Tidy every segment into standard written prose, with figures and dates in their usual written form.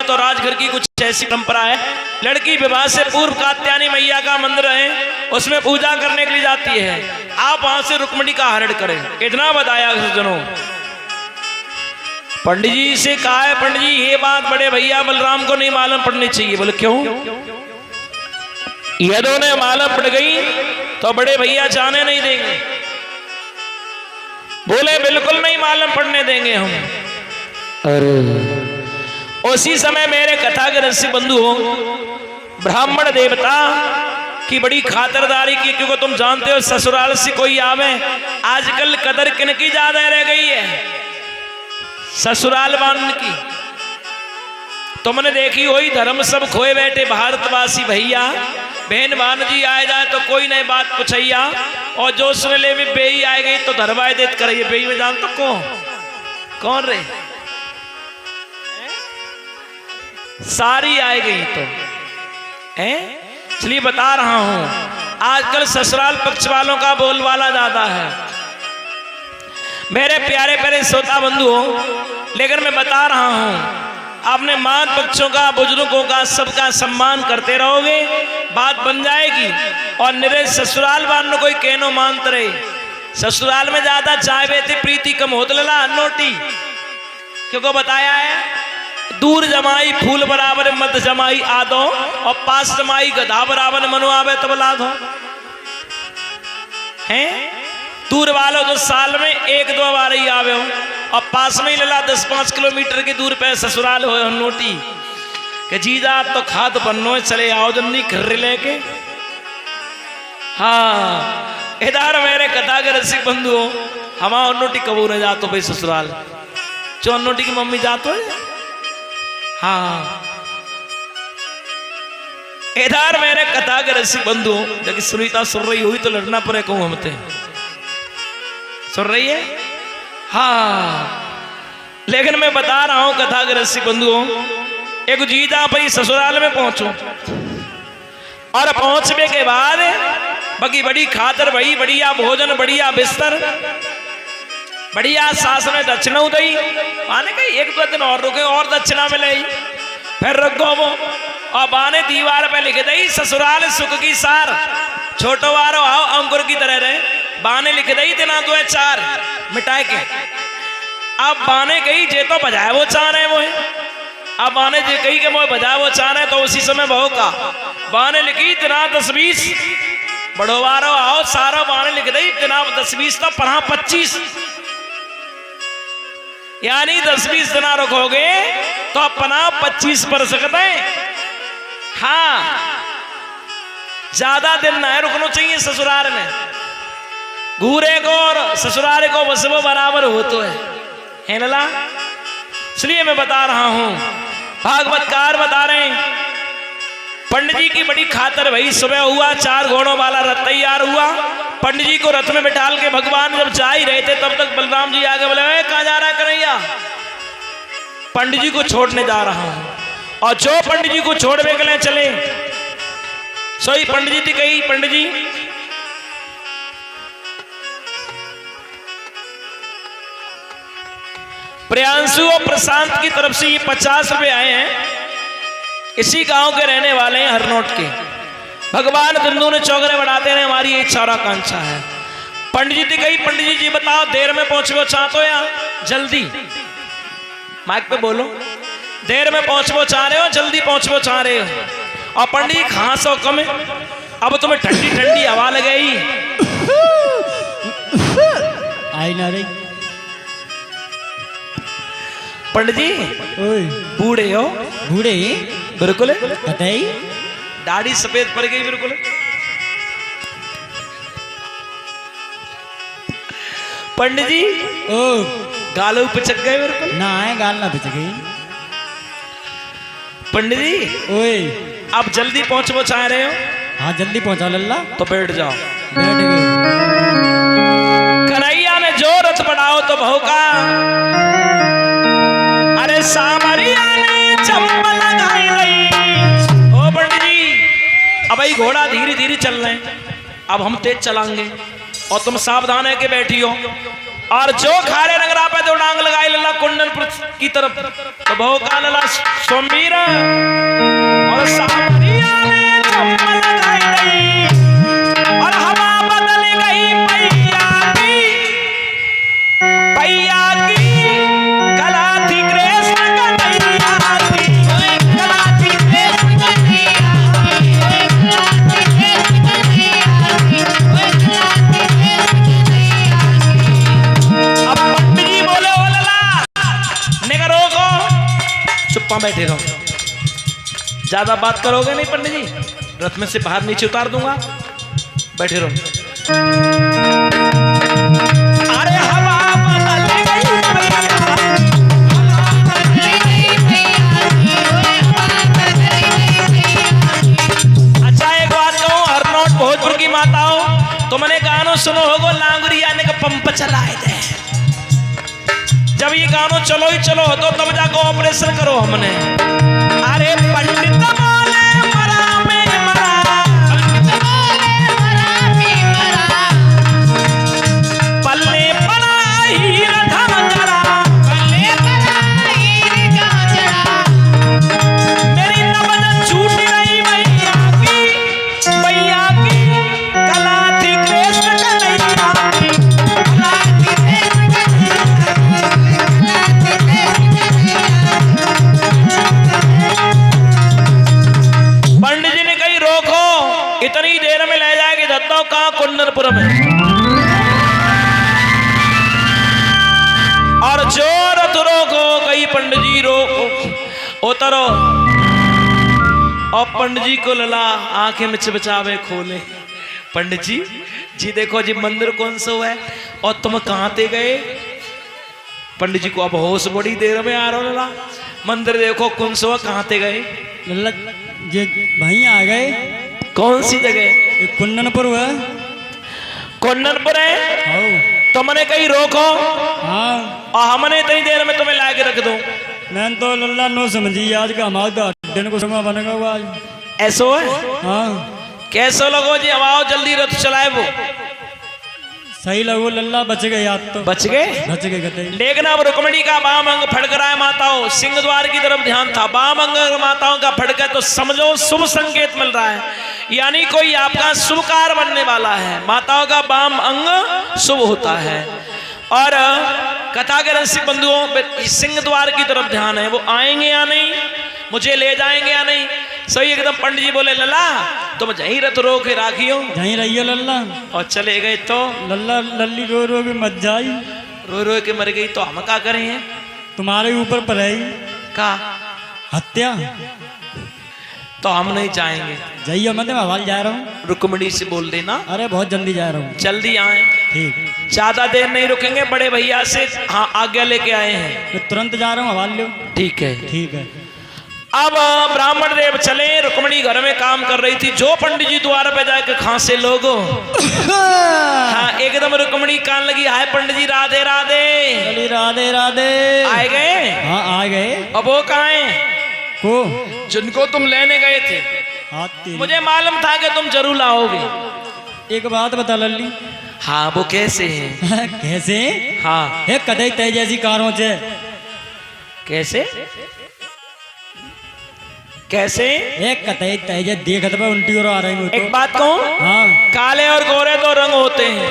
तो राजघर की कुछ ऐसी परंपरा है, लड़की विवाह से पूर्व कात्यायनी मैया का मंदिर है, उसमें पूजा करने के लिए जाती है। आप वहां से रुक्मिणी का हरण करें, इतना बताया सज्जनों। पंडित जी से कहा है, पंडित जी ये बात बड़े भैया बलराम को नहीं मालूम पड़नी चाहिए। बोले क्यों? यदि उन्हें मालूम पड़ गई तो बड़े भैया जाने नहीं देंगे। बोले बिल्कुल नहीं मालूम पड़ने देंगे हम। अरे उसी समय मेरे कथा के रसिक बंधु हो, ब्राह्मण देवता की बड़ी खातिरदारी की, क्योंकि तुम जानते हो ससुराल से कोई आवे, आजकल कदर किनकी ज्यादा रह गई है? ससुराल वालन की। तुमने देखी वही धर्म सब खोए बैठे भारतवासी भैया बहन भान जी आए जाए तो कोई नई बात पूछैया, और जो सुन ले भी बेई आए गई तो धरवाए देत करिए। बेई में जान तो कौन रे? सारी आए गई तो इसलिए बता रहा हूं, आजकल ससुराल पक्ष वालों का बोलबाला ज्यादा है। मेरे प्यारे प्यारे श्रोता बंधु हो, लेकिन मैं बता रहा हूं, आपने मात पक्षों का, बुजुर्गों का, सबका सम्मान करते रहोगे, बात बन जाएगी। और निरे ससुराल वालों कोई कहनो मानते रहे, ससुराल में ज्यादा चाय बेते प्रीति कम होत लला नोटी, क्योंकि बताया है दूर जमाई फूल बराबर मत जमाई आदो, और पास जमाई गधा बराबर मनु आवे तब लादो। हैं दूर वालों तो साल में एक दो बार ही आवे हो, और पास में ही लला 10-5 किलोमीटर की दूर पे ससुराल हो नोटी के जीजा तो खाद पन्नो चले आओ जन्नी खर्रे लेके। हाँ इधर मेरे कथा के रसिक बंधु हो, हमारा नोटी कबू न जातो भाई ससुराल, चो नोटी की मम्मी जातो है। हाँ इधर मेरे कथा के रसिक बंधु हो, जबकि सुनीता सुन रही हुई तो लड़ना पड़े कहूं हमते, सुन रही है? हाँ लेकिन मैं बता रहा हूं कथा के रसिक बंधुओं, एक जीजा भाई ससुराल में पहुंचो, और पहुंचने के बाद बाकी बड़ी खातर भाई, बढ़िया भोजन, बढ़िया बिस्तर, बढ़िया सास ने दक्षिणा उदई माने कही 1-2 दिन और रुके और दक्षिणा मिले, फिर रखो वो, और बाने दीवार पे लिख दई ससुराल सुख की सार, छोटो वारो आओ अंकुर की तरह रहे। बाने लिख दई दिना 2-4 मिटाए के। अब बाने कही जे तो बजाए वो चाह रहे वो है, अब बाने जे कही के वो बजाए वो चाह रहे, तो उसी समय बहू का बाने लिखी दिना 10-20 बड़ो वारो आओ, सारा बाने लिख दई दिना 10-20 तो पढ़ा 25, यानी 10-20 दिना रखोगे तो अपना 25 पर सकते हैं। हाँ ज्यादा दिन ना रुकना चाहिए ससुराल में, घूरे को और ससुराल को बस वो बराबर हो तो है लला। इसलिए मैं बता रहा हूं, भागवतकार बता रहे हैं, पंडित जी की बड़ी खातर भाई सुबह हुआ, 4 घोड़ों वाला रथ तैयार हुआ, पंडित जी को रथ में बिठाल के भगवान जब जा ही रहे थे तब तक बलराम जी आगे बोले कहाँ जा रहा है कन्हैया? पंडित जी को छोड़ने जा रहा हूं। और जो पंडित जी को छोड़ने के लिए चले, सोई पंडित जी थी कही, पंडित जी प्रियांशु और प्रशांत की तरफ से ये 50 रुपए आए हैं, इसी गांव के रहने वाले हैं हरनोट के। भगवान बिंदु ने चौगरे बढ़ाते हैं, हमारी ये इच्छा और आकांक्षा है। पंडित जी थी कही, पंडित जी बताओ देर में पहुंचो चाहते हो या जल्दी? माइक पे बोलो, देर में पहुंचो चाह रहे हो जल्दी पहुंचो चाह रहे हो? और पंडित जी खांसो कम, अब तुम्हें ठंडी ठंडी हवा लगेगी आई ना रही। पंडित जी बूढ़े हो? बूढ़े बिल्कुल, बताई दाढ़ी सफेद पड़ गई बिल्कुल। पंडित जी ओ गालों पिचक गए बिल्कुल। ना है गाल ना पिचक गई। पंडित जी ओए आप जल्दी पहुंचो चाह रहे हो? हाँ जल्दी पहुंचा लल्ला। तो बैठ जाओ। बैठ गए। कन्हैया ने जो रथ बढ़ाओ तो भौका, अरे सामरिया ने चंपा लगाई रही। ओ पंडित जी अब भाई घोड़ा धीरे धीरे चल रहे हैं, अब हम तेज चलाएंगे और तुम सावधान है के बैठी हो। और जो खारे नगरा पे तो डांग लगाई लल्ला कुंडनपुर की तरफ तो बहु का लल्ला सोमवीर और सामरिया में चम्मल लगाई गई और हवा बदल गई पैया की कला थी कृष्ण कन्हैया की कला थी कृष्ण कन्हैया अब पंडित जी बोले ओ लला निगरो को चुप्पा बैठे रहो ज्यादा बात करोगे नहीं पंडित जी रथ में से बाहर नीचे उतार दूंगा बैठे रहो अरे हवा बदल गई अच्छा एक बात कहूं हरनौट भोजपुर की माताओं तुमने गानों सुनो होगो लांगुरी आने का पंप चलाए थे जब ये गानों चलो ही चलो तो तब जाकर ऑपरेशन करो हमने अरे पंडित बोले मरा में मरा पल्ले पड़ा हीरा धमकरा मेरी नबज छूट रही मैया की कला थी कृष्ण कन्हैया की कला थी पंडित जी ने कही रोको इतनी देर में ले जाएगी दत्तो कहाँ कुंडनपुर में और जोर तो रोको कही पंडित जी रोको उतरो और पंडित जी को लला आंखें में चिपचावे खोले पंडित जी देखो जी मंदिर कौन सा है और तुम कहाँ ते गए पंडित जी को अब होश बड़ी देर में आ रहा लला मंदिर देखो कौन सा कहाँ ते गए लल्ला ये वहीं आ गए कौन सी जगह ये कुंदनपुर है कुंडनपुर है आओ तुमने कहीं रोको हाँ और हमने इतनी देर में तुम्हें लाके रख दो मैं तो लल्ला नो समझी आज का हमारा दिन को समय बनेगा वो आज ऐसो है हाँ कैसो लगो जी हवाओ जल्दी रथ चलाए वो सही लगो लल्ला बच गए याद तो बच गए बच गए कहते लेकिन अब रुक्मणी का बाम अंग फड़क रहा है माताओं सिंह द्वार की तरफ ध्यान था बाम अंग माताओं का फड़का तो समझो शुभ संकेत मिल रहा है यानी कोई आपका शुभ कार्य बनने वाला है माताओं का बाम अंग शुभ होता है और कथा के रसिक बंधुओं सिंह द्वार की तरफ ध्यान है वो आएंगे या नहीं मुझे ले जाएंगे या नहीं सही एकदम पंडित जी बोले लला तुम जहीं रथ रो के राखियो यहीं रहिए लल्ला और चले गए तो लल्ला लल्ली रो रो के मत जाई रो रो के मर गई तो हम क्या करें हैं तुम्हारे ऊपर पड़ाई का हत्या तो हम नहीं जाएंगे जाइए मत मैं हवाल जा रहा हूँ रुक्मणी से बोल देना अरे बहुत जल्दी जा रहा हूँ जल्दी आए ठीक ज्यादा देर नहीं रुकेंगे बड़े भैया से हाँ आज्ञा लेके आए हैं मैं तुरंत जा रहा हूँ हवाल लो ठीक है ठीक है अब ब्राह्मण देव चले रुक्मणी घर में काम कर रही थी जो पंडित जी द्वार पे जाके खांसे लोगो हाँ एकदम रुक्मणी कान लगी हाय पंडित जी राधे राधे चली राधे राधे आए गए हाँ आ गए अब वो कहाँ है को जिनको तुम लेने गए थे हाथी मुझे मालूम था कि तुम जरूर लाओगे एक बात बता लल्ली हाँ वो कैसे हैं कैसे हाँ हे कदई तय जैसी कारों से कैसे कैसे एक कतई तय जै देखत पे उल्टी और आ रही हूँ एक बात कहूं हाँ काले और गोरे दो रंग होते हैं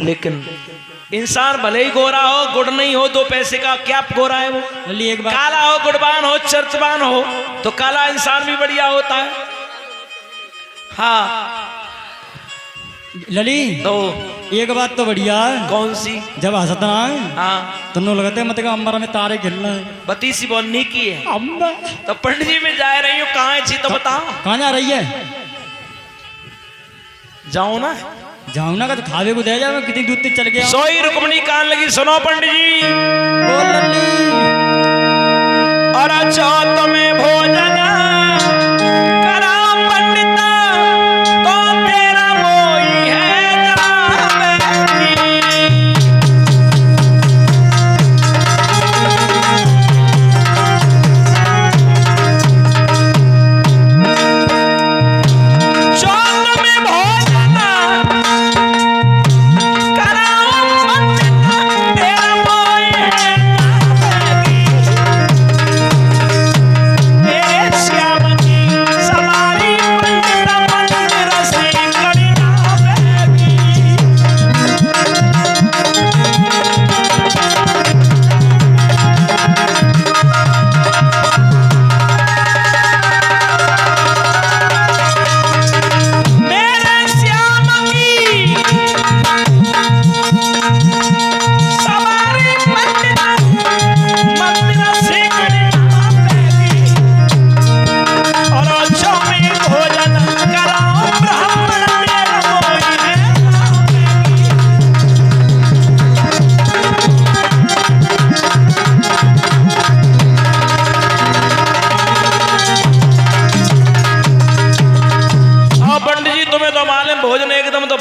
लेकिन इंसान भले ही गोरा हो गुड़ नहीं हो 2 पैसे का क्या गोरा है वो लल्ली एक बात काला हो गुड़बान हो चर्चबान हो तो काला इंसान भी बढ़िया होता है हाँ लली तो एक बात तो बढ़िया है कौन सी जब हंसता है हाँ तन्नो लगते मत का अंबर में तारे खेलना है बतीसी बोलनी की है अंबर तो पंडित जी में जा रही हूँ कहाँ है जी तो बताओ कहाँ जा रही है जाओ ना जाऊँ ना का तो खावे को दे जाओ कितनी दूर तक चल गया सोई रुक्मणी कान लगी सुनो पंडित जी बोल लल्ली और अच्छा तुम्हें भोजन करा पंडित तो तेरा मोई है जावेगी। जो तुम्हें भोजन कराओ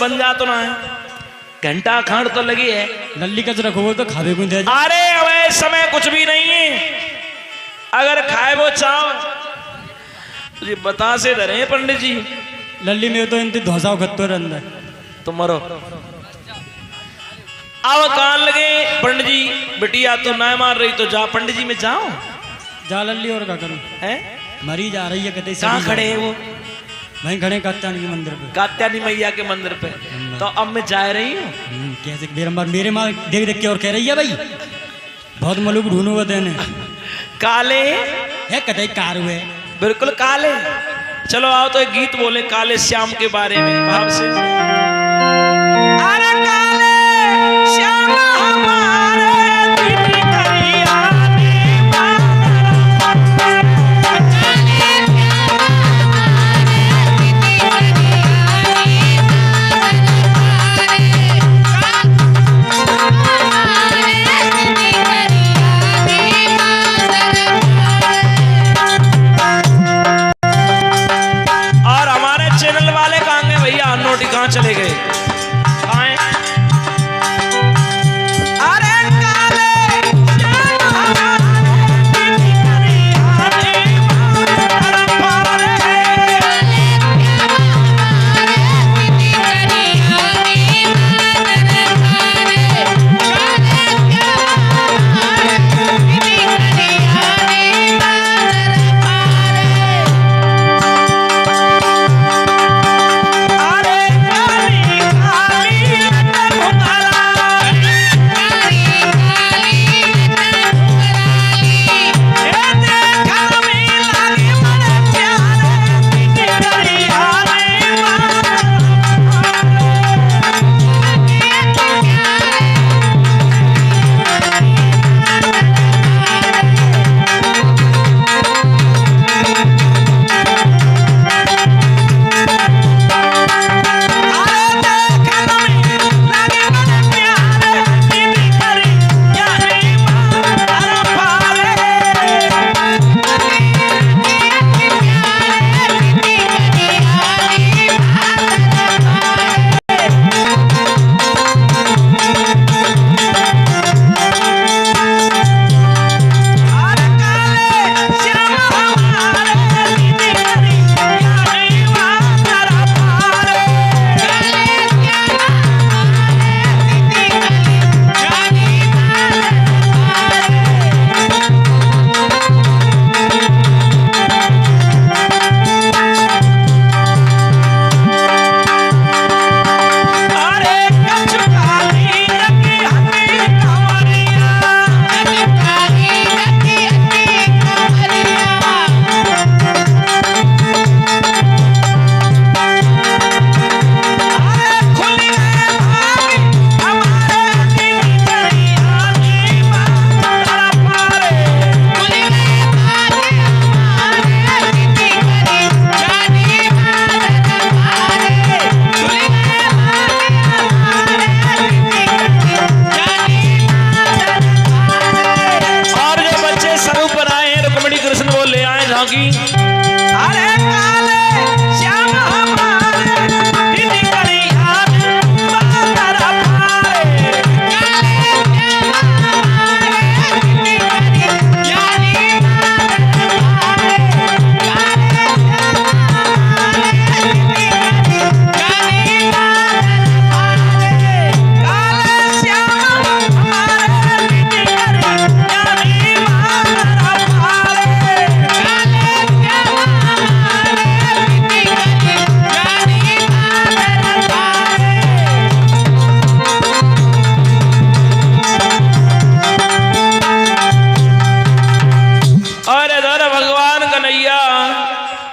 बन जा तो ना है, घंटा खाड़ तो लगी है। लल्ली कच रखो तो खावे को दे। अरे अब इस समय कुछ भी नहीं है, अगर खाए वो चाहो जी बता से डरे पंडित जी। लल्ली में तो इनती धोसा खत्तो अंदर तो मरो। अब कान लगे पंडित जी, बिटिया तो ना मार रही तो जा पंडित जी में जाओ। जा लल्ली और क्या करूं, हैं मरी जा रही है कहते। कहाँ खड़े हैं वो? वहीं खड़े कात्यायनी के मंदिर पे, कात्यायनी मैया के मंदिर पे। तो अब मैं जा रही हूँ। कैसे मेरे माँ देख देख के और कह रही है भाई बहुत मलूक ढूंढू बते ने काले है कतई कार हुए बिल्कुल काले। चलो आओ तो एक गीत बोले काले श्याम के बारे में भाव से। अरे काले श्याम हमारे दीदी करिया कहाँ चले गए? आए अरे काले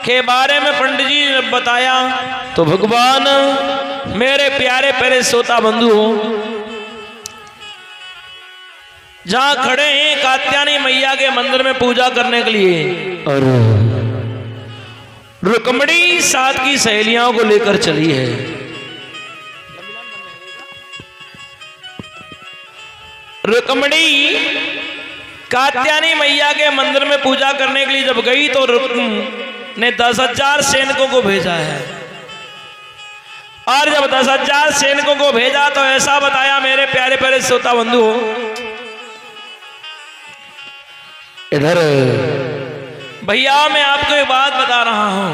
के बारे में पंडित जी ने बताया तो भगवान मेरे प्यारे प्यारे श्रोता बंधु जहां खड़े हैं कात्यायनी मैया के मंदिर में पूजा करने के लिए और रुक्मिणी साथ की सहेलियों को लेकर चली है। रुक्मिणी कात्यायनी मैया के मंदिर में पूजा करने के लिए जब गई तो रुक्म ने 10,000 सैनिकों को भेजा है और जब 10,000 सैनिकों को भेजा तो ऐसा बताया मेरे प्यारे प्यारे श्रोता बंधु। इधर भैया मैं आपको एक बात बता रहा हूं।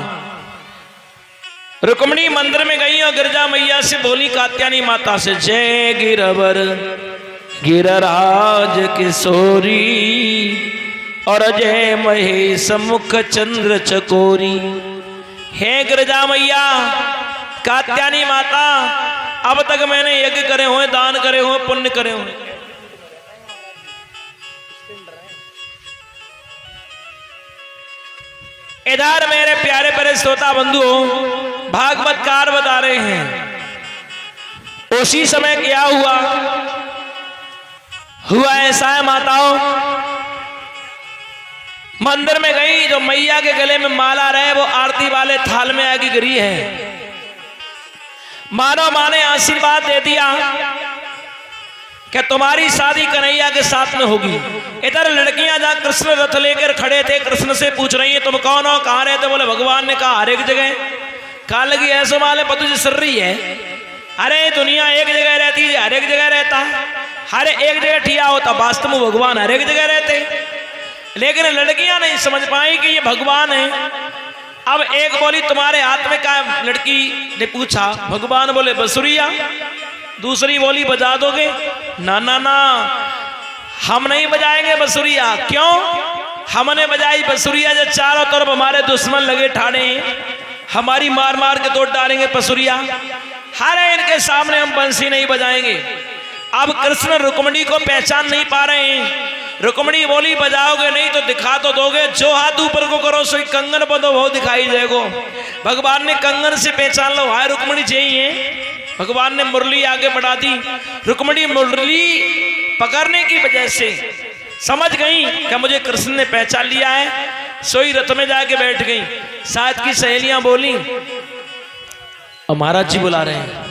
रुक्मिणी मंदिर में गई और गिरजा मैया से बोली कात्यायनी माता से, जय गिरवर गिरराज किशोरी और जय महेश मुख चंद्र चकोरी। हे गिरजा मैया कात्यायनी माता, अब तक मैंने यज्ञ करे हुए, दान करे हुए, पुण्य करे हुए, इधर मेरे प्यारे प्यारे श्रोता बंधु भागवतकार बता रहे हैं। उसी समय क्या हुआ ऐसा है माताओं, मंदिर में गई, जो मैया के गले में माला रहे वो आरती वाले थाल में आगे गिरी है। मानो माँ ने आशीर्वाद दे दिया कि तुम्हारी शादी कन्हैया के साथ में होगी। इधर लड़कियां जहां कृष्ण रथ लेकर खड़े थे, कृष्ण से पूछ रही है तुम कौन हो, कहां रहते? बोले भगवान ने कहा हर एक जगह। कहा लगी ऐसो माले पतु जी सर रही है, अरे दुनिया एक जगह रहती है, हर एक जगह रहता, हर एक जगह ठिया होता, वास्तव में भगवान हर एक जगह रहते। लेकिन लड़कियां नहीं समझ पाई कि ये भगवान है। अब एक बोली तुम्हारे हाथ में क्या? लड़की ने पूछा। भगवान बोले बसुरिया। दूसरी बोली बजा दोगे? ना ना ना, हम नहीं बजाएंगे बसुरिया। क्यों? हमने बजाई बसुरिया जब चारों तरफ हमारे दुश्मन लगे ठाणे, हमारी मार मार के तोड़ डालेंगे बसुरिया। हर इनके सामने हम बंसी नहीं बजाएंगे। अब कृष्ण रुक्मिणी को पहचान नहीं पा रहे हैं। रुक्मिणी बोली बजाओगे नहीं तो दिखा तो दोगे, जो हाथ ऊपर को करो सोई कंगन बदो वो दिखाई देगो। भगवान ने कंगन से पहचान लो हाय रुक्मिणी चाहिए। भगवान ने मुरली आगे बढ़ा दी। रुक्मिणी मुरली पकड़ने की वजह से समझ गई कि मुझे कृष्ण ने पहचान लिया है। सोई रथ में जाके बैठ गई। साथ की सहेलियां बोली और महाराज जी बुला रहे हैं।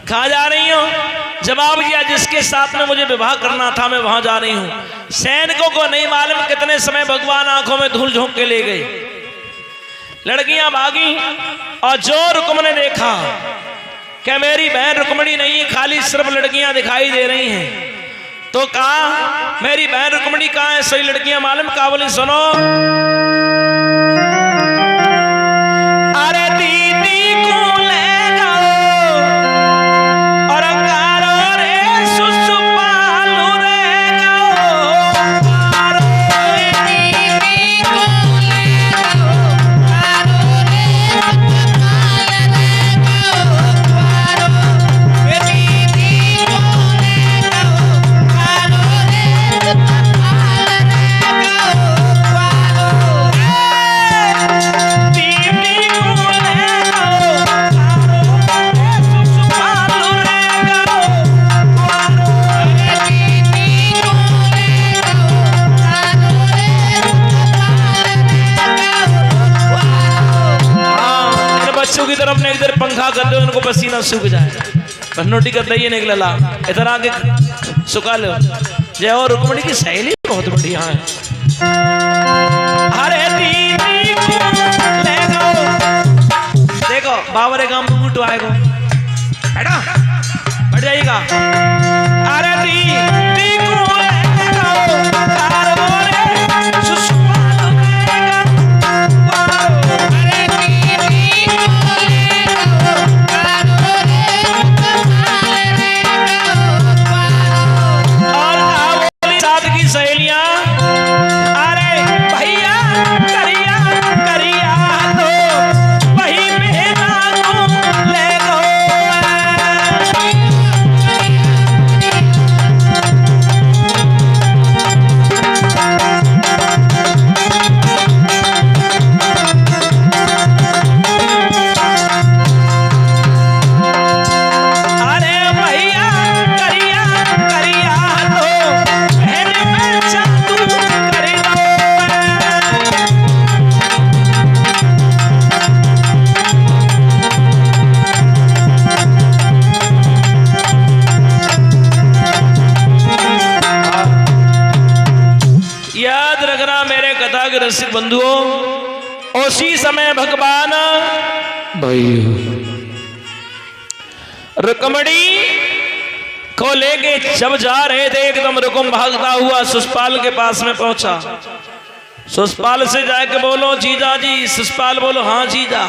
कहाँ जा रही हो? जवाब दिया जिसके साथ में मुझे विवाह करना था मैं वहां जा रही हूं। सैनिकों को नहीं मालूम कितने समय भगवान आंखों में धूल झोंक के ले गए। लड़कियां भागी और जो रुक्म ने देखा क्या मेरी बहन रुक्मिणी नहीं है, खाली सिर्फ लड़कियां दिखाई दे रही हैं। तो कहा मेरी बहन रुक्मिणी कहाँ है? सही लड़कियां मालूम कहा? बोली सुनो, अरे दीदी को ले जाओ और कारो रे सुसुपालू रे गाओ, कारो दीदी को ले जाओ, कारो रे सुसुपालू रे गाओ, कारो दीदी को ले जाओ, कारो रे सुसुपालू रे गाओ, कारो दीदी को ले जाओ, कारो रे सुसुपालू रे गाओ, कारो दीदी को ले जाओ, कारो रे सुसुपालू रे गाओ। इन बच्चों की तरफ ने इधर पंखा कर दो, उनको पसीना सूख जाए। नोटी कर दइए निकला इधर आगे सुखा लो। जय हो रुक्मिणी की सहेली बहुत बढ़िया है। अरे दीदी को ले जाओ। देखो बाबरे गांव में ऊँट आएगा, बैठा बैठ जाइएगा। अरे दीदी को ले जाओ, कारो रे सुसुपालू रे गाओ, अरे दीदी को ले जाओ, कारो रे सुसुपालू रे गाओ। और बोली साथ की सहेलियां, अरे भैया करिया करिया दो, वही भेजा को ले गो। अरे भैया करिया करिया दो, बहन में जादू कर दो। याद रखना मेरे कथा के रसिक बंधुओं, उसी समय भगवान भाई रुक्मणी को लेके जब जा रहे थे एकदम रुकुम भागता हुआ सुषपाल के पास में पहुंचा। सुषपाल से जाके बोलो जीजा जी, सुषपाल बोलो हाँ जीजा।